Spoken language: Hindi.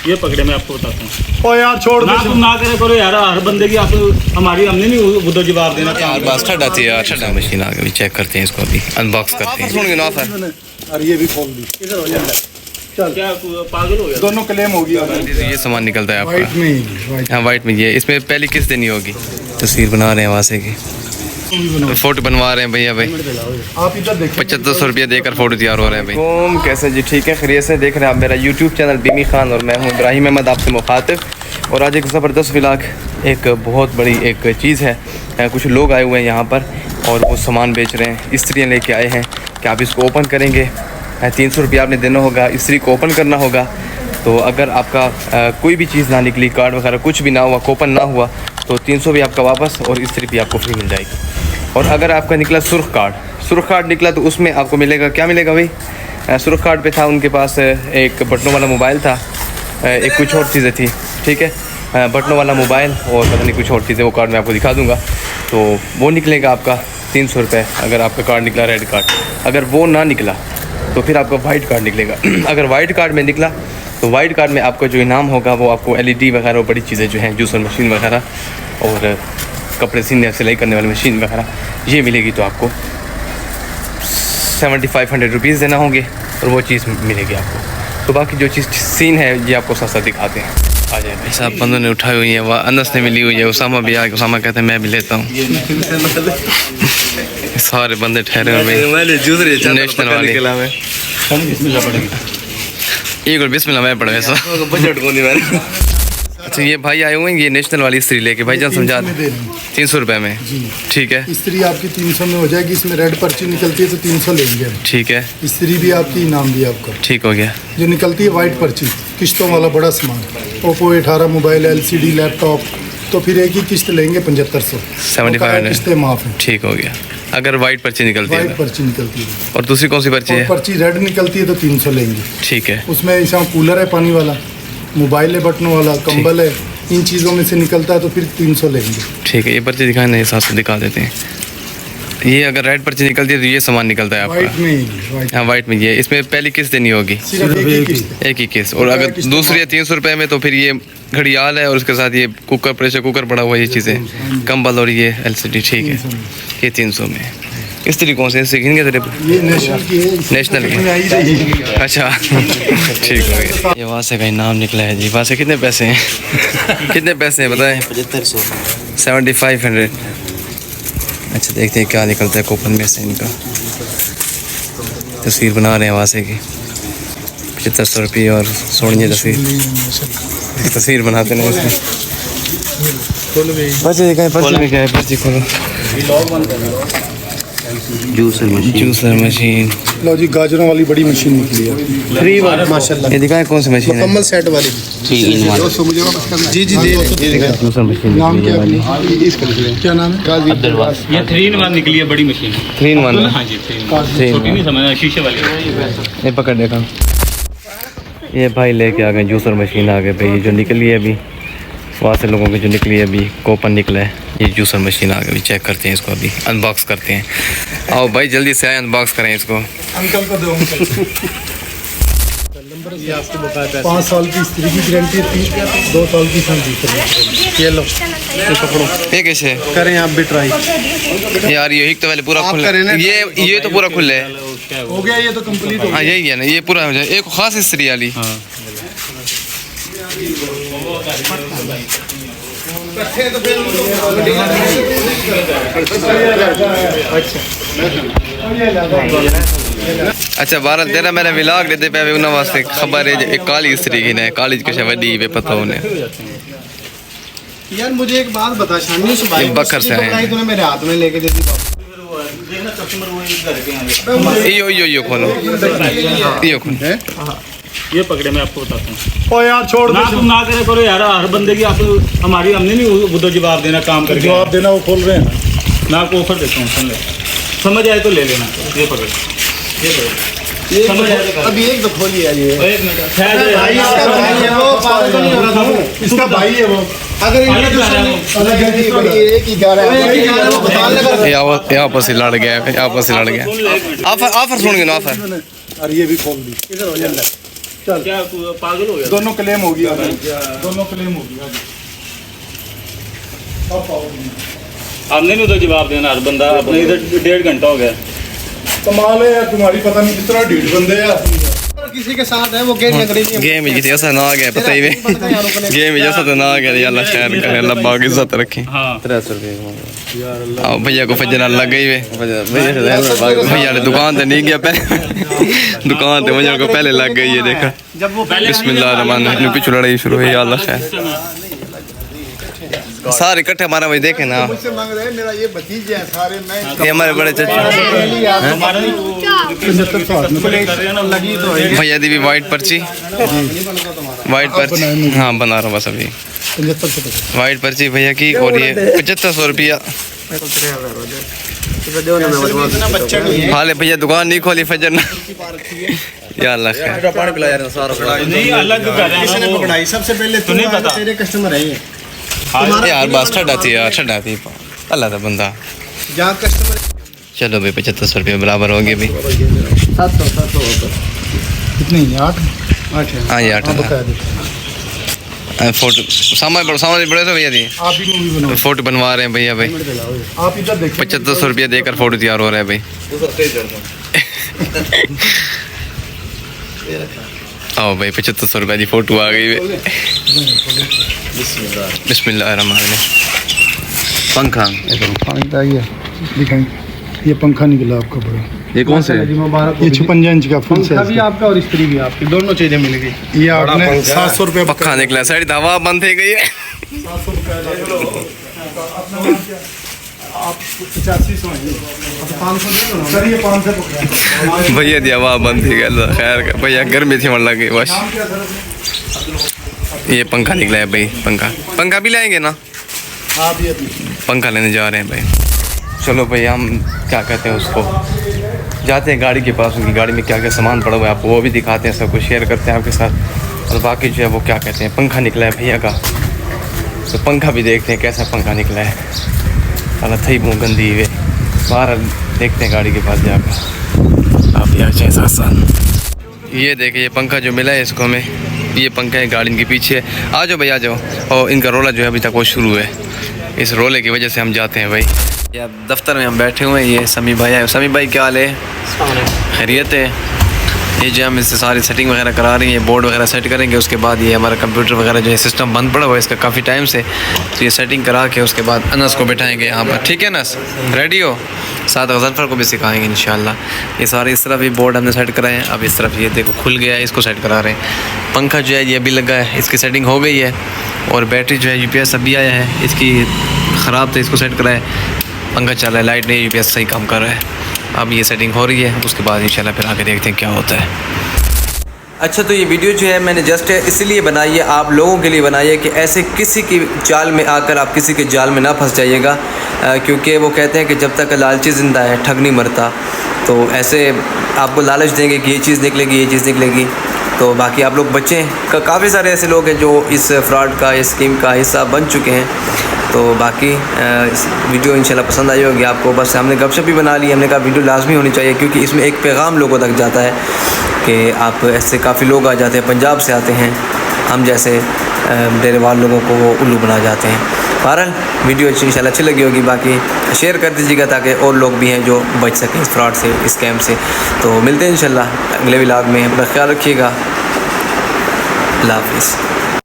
ये पकड़े, मैं आपको बताता हूँ। ओ यार छोड़ ना तुम ना करे करो यार, हर बंदे की आप हमारी हमने नहीं उधर जवाब देना। यार बस ठंडा थी यार, ठंडा मशीन आ गई, चेक करते हैं इसको, अभी अनबॉक्स करते हैं। सुन ना ऑफर, और ये भी खोल दी, इधर हो जाए। चल क्या पागल हो गया? दोनों क्लेम होगी। ये सामान निकलता है वाइट आपका। में, हाँ वाइट में ये, इसमें पहली किस्त देनी होगी। तस्वीर बना रहे हैं वहाँ से की, फोटो बनवा रहे हैं भैया भाई। आप इधर देखो, 7500 रुपया देकर फोटो तैयार हो रहे हैं भाई। ओम कैसे जी, ठीक है, खैरियत से? देख रहे हैं आप मेरा यूट्यूब चैनल बीमी खान और मैं हूँ इब्राहिम अहमद आपसे मुखातिब। और आज एक ज़बरदस्त व्लॉग, एक बहुत बड़ी एक चीज़ है। कुछ लोग आए हुए हैं यहाँ पर और वो सामान बेच रहे हैं, इस्त्रियाँ लेके आए हैं कि आप इसको ओपन करेंगे, 300 रुपया आपने देना होगा, इस्त्री को ओपन करना होगा। तो अगर आपका कोई भी चीज़ ना निकली, कार्ड वगैरह कुछ भी ना हुआ, कोपन ना हुआ, तो 300 भी आपका वापस और इस्त्री भी आपको फ्री मिल जाएगी। और अगर आपका निकला सुर्ख कार्ड निकला तो उसमें आपको मिलेगा, क्या मिलेगा भाई? सुर्ख कार्ड पे था उनके पास एक बटनों वाला मोबाइल था, एक कुछ और चीज़ें थी, ठीक है, बटनों वाला मोबाइल और पता नहीं कुछ और चीज़ें, वो कार्ड मैं आपको दिखा दूँगा। तो वो निकलेगा आपका 300 रुपये अगर आपका कार्ड निकला रेड कार्ड। अगर वो ना निकला तो फिर आपका वाइट कार्ड निकलेगा। अगर वाइट कार्ड में निकला तो वाइट कार्ड में आपका जो इनाम होगा वो आपको LED वगैरह और बड़ी चीज़ें जो हैं, जूसर मशीन वगैरह और कपड़े सीने सिलाई करने वाली मशीन वगैरह, ये मिलेगी। तो आपको 7500 रुपीज़ देना होंगे और वो चीज़ मिलेगी आपको। तो बाकी जो चीज़ सीन है ये आपको साथ साथ दिखाते हैं। आ जाए भाई साहब, बंदों ने उठाई हुई है, वह अनस ने मिली हुई है, उसामा भी आ, उसामा कहते हैं मैं भी लेता हूँ। सारे बंदे ठहरे हुए नेशनल वाले। एक और बिस्मिल्लाह मैं पढ़ वैसा बजट को नहीं। अच्छा ये भाई आए हुए हैं ये नेशनल वाली इस्त्री लेके, भाई जान समझा 300 रुपये में, ठीक है। इस्त्री आपकी 300 में हो जाएगी, इसमें रेड पर्ची निकलती है तो 300 लेंगे, ठीक है। इस्त्री भी आपकी, इनाम भी आपका, ठीक हो गया। जो निकलती है वाइट पर्ची, किस्तों वाला बड़ा सामान, Oppo A18 mobile, LCD laptop, तो फिर एक ही किस्त लेंगे 7500, 7500 किस्तें माफ़ है, ठीक हो गया। अगर वाइट पर्ची निकलती है, वाइट पर्ची निकलती है। और दूसरी कौन सी पर्ची है? पर्ची रेड निकलती है तो 300 लेंगे, ठीक है। उसमें ऐसा कूलर है पानी वाला, मोबाइल है बटनों वाला, कंबल है, इन चीज़ों में से निकलता है तो फिर 300 लेंगे, ठीक है। ये पर्ची दिखाने हिसाब से दिखा देते हैं। ये अगर रेड पर्ची निकलती है तो ये सामान निकलता है आपका वाइट में, हाँ वाइट में। ये इसमें पहली किस्त देनी होगी, सिर्फ एक ही किस्त। और अगर दूसरी है 300 रुपये में तो फिर ये घड़ियाल है और उसके साथ ये कुकर, प्रेशर कुकर पड़ा हुआ, ये चीज़ें, कंबल और ये LCD, ठीक है। ये 300 में। इस तरीके कौन से सीखेंगे तेरे ये नेशनल की है, नेशनल की, अच्छा ठीक हो गया। ये वहाँ से कहीं नाम निकला है जी, वहाँ से कितने पैसे हैं? कितने पैसे हैं बताएं? 7500। अच्छा देखते हैं क्या निकलता है कूपन में से इनका। तस्वीर बना रहे हैं वहाँ से की 7500 रुपये और सोनिए तस्वीर बनाते हैं इसमें। पर्ची दिखाएं, पर्ची में क्या है? पर्ची खोलो। जूसर मशीन, लो जी, गाजरों वाली बड़ी मशीन निकली है, फ्री वाली माशाल्लाह। ये दिखाएं कौन सी मशीन है? मुकम्मल सेट वाली, जी जी दे जूसर मशीन। नाम क्या है? क्या नाम है? ये 3-in-1 निकली है बड़ी मशीन, 3-in-1। हाँ जी, 3-in-1 छोटी नहीं समझना, शीशे वाली। ये पकड़ देखा, ये भाई लेके आ गए जूसर मशीन आ गए भाई, जो निकली है अभी वहाँ से लोगों की, जो निकली है अभी कोपन निकला है, ये जूसर मशीन आ गई। चेक करते हैं इसको, अभी अनबॉक्स करते हैं। आओ भाई जल्दी से आए, अनबॉक्स करें इसको। अंकल को दो, ये आपको बताया 5 साल की स्त्री की गारंटी थी, 2 साल की सर्विस। ये लो, ये पकड़ो, ये कैसे करें आप भी ट्राई यार? ये तो पहले पूरा खुला, ये तो पूरा खुला है, हो गया ये तो कंप्लीट हो गया। हाँ यही है ना, ये पूरा हो जाए। एक खास इस्त्री वाली, अच्छा 12-13 मेरा विलाग देते पे उन्होंने वास्ते खबर है एक काली इस्त्री की ने, काली के वडी पे पता उन्हें। यार मुझे एक बात बता, शामी से भाई बकर से आए तूने मेरे हाथ में लेके दे दी, देखना कस्टमर वो इस घर के आए। यो खोलो, यो खोलो। ये पकड़े, मैं आपको बताता हूँ। ओ यार छोड़ ना तुम ना करे करो यार, हर बंदे की आप हमारी हमने नहीं उधर जवाब देना, काम करके जवाब देना, वो खोल रहे हैं ना। मैं आपको ऑफर देता हूँ, सुन ले, समझ आए तो ले लेना। ये पकड़, ये पकड़, समझ आए तो अभी एक तो खोलिए ये, एक मिनट, भाई इसका भाई है वो, पागल तो नहीं हो रहा था, इसका भाई है वो। अगर इनके दुश्मन एक ही घर है, वो बता लगा, ये आपस ही लड़ गया, आपस ही लड़ गया। ऑफर सुन गए ना, ऑफर। और ये भी खोल दी, इधर हो जाए। क्या तू पागल हो गया? दोनों क्लेम होगी, दोनों क्लेम होगी। हमने नहीं तो जवाब देना हर बंदा अपने इधर 1.5 घंटा हो गया। कमाल है यार तुम्हारी, पता नहीं किस तरह 1.5 बंदे यार किसी के साथ है वो गेम लग रही है। गेम ही जैसा ना आ गया पता ही नहीं, गेम ही जैसा तो ना आ गया। अल्लाह खैर करे, अल्लाह बाग इज्जत रखे। हाँ 300 रुपये आओ भैया को फजर लग गई वे, भैया ने दुकान पे नहीं गया पहले, दुकान पे भैया को पहले लग गई है। देखा बिस्मिल्लाह पीछे लड़ाई शुरू हुई। अल्लाह खैर सारे इकट्ठे हमारा वही देखे ना, मुझसे मांग रहे हैं, मेरा ये भतीजे हैं सारे, मैं ये हमारे बड़े चाचा भैया दी भी वाइट पर्ची, वाइट पर्ची हाँ बना रहा हूँ बस अभी। 75 वाइट पर्ची भैया की, और ये 7500 रुपया। हाले भैया दुकान नहीं खोली फजर ना। या अल्लाह खैर नहीं अलग कर रहे हैं वो। पकड़ाई सबसे पहले तो नहीं पता तेरे कस्टमर है ये यार बस ठंडा थी यार, ठंडा थी अल्लाह था बंदा। जहाँ कस्टमर चलो भाई 7500 रुपये बराबर हो गए भाई। 700 कितने 8 हाँ ये 8 फोटो सामान बड़े तो भैया दी आप ही मूवी बनाओ, फोटो बनवा रहे हैं भैया भाई। आप इधर देखो 7500 रुपया देकर फोटो तैयार हो रहा है भाई। आओ भाई 7500 रुपये की फोटो आ गई। बिस्मिल्लाहिर्रहमानिर्रहीम। पंखा दिखाएं, ये पंखा निकला आपका बड़ा, ये कौन से? ये 56 इंच का फुल साइज भी आपका और स्त्री भी आपकी, दोनों चीजें मिलेगी। ये आपने 700 रुपये पक्का निकला, सारी हवा बंद हो गई है। 700 रुपये आप 8500 हैं, 500 सर ये 500 पकड़ा भैया दी हवा बंद थी गल खैर भैया गर्मी थी मन लगी बस। ये पंखा निकला है भाई, पंखा भी लाएंगे ना, आप ये पंखा लेने जा रहे हैं भाई। चलो भाई हम क्या कहते हैं उसको, जाते हैं गाड़ी के पास, उनकी गाड़ी में क्या क्या सामान पड़ा हुआ है आपको वो भी दिखाते हैं, सब कुछ शेयर करते हैं आपके साथ। और बाकी जो है वो क्या कहते हैं पंखा निकला है भैया का, तो पंखा भी देखते हैं कैसा पंखा निकला है। हालत थी मुँह गंदी हुए, बाहर देखते हैं गाड़ी के पास जाकर। आप यहाँ जाए साथ। ये देखिए ये पंखा जो मिला है इसको हमें, ये पंखा है गाड़ी के पीछे। आ जाओ भाई आ जाओ। और इनका रोला जो है अभी तक वो शुरू है, इस रोले की वजह से हम जाते हैं भाई। या दफ्तर में हम बैठे हुए हैं, ये समी भाई है। समी भाई क्या हाल है? खैरियत है? ये जो हम इससे सारी सेटिंग वगैरह करा रही हैं, बोर्ड वगैरह सेट करेंगे, उसके बाद ये हमारा कंप्यूटर वगैरह जो है सिस्टम बंद पड़ा हुआ है इसका काफ़ी टाइम से, तो ये सेटिंग करा के उसके बाद अनस को बैठाएंगे यहाँ पर। ठीक है अनस, रेडी हो? साथ गज़लफर को भी सिखाएंगे इंशाल्लाह। ये सारे इस तरफ भी बोर्ड हमने सेट कराए हैं, अब इस तरफ ये देखो खुल गया है, इसको सेट करा रहे हैं। पंखा जो है ये अभी लगा है, इसकी सेटिंग हो गई है। और बैटरी जो है UPS अभी आया है, इसकी ख़राब था, इसको सेट कराया। पंखा चल रहा है, लाइट नहीं, UPS सही काम कर रहा है। अब ये सेटिंग हो रही है, उसके बाद इंशाल्लाह फिर आगे देखते हैं क्या होता है। अच्छा तो ये वीडियो जो है मैंने जस्ट इसलिए बनाई है, आप लोगों के लिए बनाई है कि ऐसे किसी की जाल में आकर आप किसी के जाल में ना फंस जाइएगा, क्योंकि वो कहते हैं कि जब तक लालची ज़िंदा है ठग नहीं मरता। तो ऐसे आपको लालच देंगे कि ये चीज़ निकलेगी, ये चीज़ निकलेगी, तो बाकी आप लोग बचें। काफ़ी सारे ऐसे लोग हैं जो इस फ्रॉड का, इस स्कीम का हिस्सा बन चुके हैं। तो बाकी इस वीडियो इंशाल्लाह पसंद आई होगी आपको। बस हमने गपशप भी बना ली, हमने कहा वीडियो लाजमी होनी चाहिए, क्योंकि इसमें एक पैगाम लोगों तक जाता है कि आप ऐसे काफ़ी लोग आ जाते हैं, पंजाब से आते हैं, हम जैसे डेरेवाल लोगों को वो उल्लू बना जाते हैं। बहरहाल वीडियो इंशाल्लाह अच्छी लगी होगी, बाकी शेयर कर दीजिएगा ताकि और लोग भी हैं जो बच सकें इस फ्रॉड से, इस स्कैम से। तो मिलते हैं इंशाल्लाह अगले व्लॉग में, अपना ख्याल रखिएगा। अल्लाह हाफिज़।